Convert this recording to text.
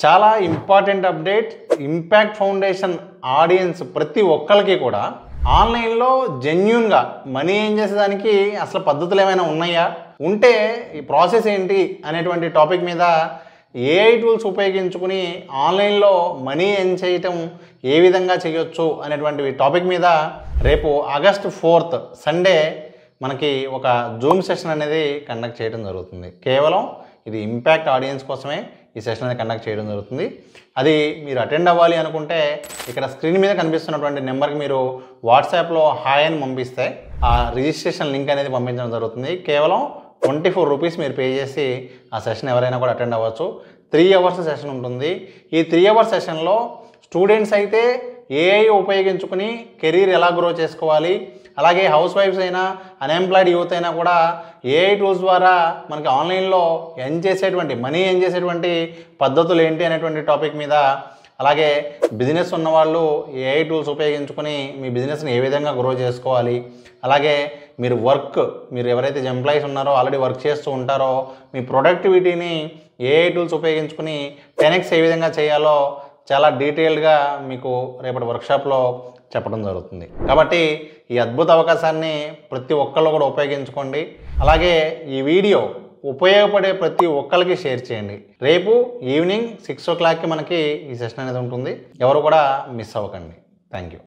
చాలా important update. Impact foundation audience ప్రతి ఒక్కరికి కూడా ఆన్లైన్లో జెన్యూన్గా మనీ ఏం చేసేదానికి అసలు పద్ధతులు ఏమైనా ఉన్నాయా, ఉంటే ఈ ప్రాసెస్ ఏంటి అనేటువంటి టాపిక్ మీద ఏఐ టూల్స్ ఉపయోగించుకుని ఆన్లైన్లో మనీ ఎర్న్ చేయటం ఏ విధంగా చేయొచ్చు అనేటువంటి టాపిక్ మీద రేపు ఆగస్ట్ 4th సండే మనకి ఒక జూమ్ సెషన్ అనేది కండక్ట్ చేయడం జరుగుతుంది. కేవలం ఇది ఇంపాక్ట్ ఆడియన్స్ కోసమే ఈ సెషన్ అనేది కండక్ట్ చేయడం జరుగుతుంది. అది మీరు అటెండ్ అవ్వాలి అనుకుంటే ఇక్కడ స్క్రీన్ మీద కనిపిస్తున్నటువంటి నెంబర్కి మీరు వాట్సాప్లో హాయ్ అని పంపిస్తే ఆ రిజిస్ట్రేషన్ లింక్ అనేది పంపించడం జరుగుతుంది. కేవలం 24 రూపీస్ మీరు పే చేసి ఆ సెషన్ ఎవరైనా కూడా అటెండ్ అవ్వచ్చు. 3 అవర్స్ సెషన్ ఉంటుంది. ఈ 3 అవర్స్ సెషన్లో స్టూడెంట్స్ అయితే ఏఐ ఉపయోగించుకుని కెరీర్ ఎలా గ్రో చేసుకోవాలి, అలాగే హౌస్ వైఫ్స్ అయినా అన్ఎంప్లాయిడ్ యూత్ అయినా కూడా ఏఐ టూల్స్ ద్వారా మనకి ఆన్లైన్లో మనీ ఎర్న్ చేసేటువంటి పద్ధతులు ఏంటి అనేటువంటి టాపిక్ మీద, అలాగే బిజినెస్ ఉన్నవాళ్ళు ఏఐ టూల్స్ ఉపయోగించుకొని మీ బిజినెస్ని ఏ విధంగా గ్రో చేసుకోవాలి, అలాగే మీరు ఎవరైతే ఎంప్లాయీస్ ఉన్నారో ఆల్రెడీ వర్క్ చేస్తూ ఉంటారో మీ ప్రొడక్టివిటీని ఏఐ టూల్స్ ఉపయోగించుకుని 10x ఏ విధంగా చేయాలో చాలా డీటెయిల్డ్గా మీకు రేపటి వర్క్షాప్లో చెప్పడం జరుగుతుంది. కాబట్టి ఈ అద్భుత అవకాశాన్ని ప్రతి ఒక్కళ్ళు కూడా ఉపయోగించుకోండి. అలాగే ఈ వీడియో ఉపయోగపడే ప్రతి ఒక్కరికి షేర్ చేయండి. రేపు ఈవినింగ్ 6 o'clockకి మనకి ఈ సెషన్ అనేది ఉంటుంది. ఎవరు కూడా మిస్ అవ్వకండి. Thank you.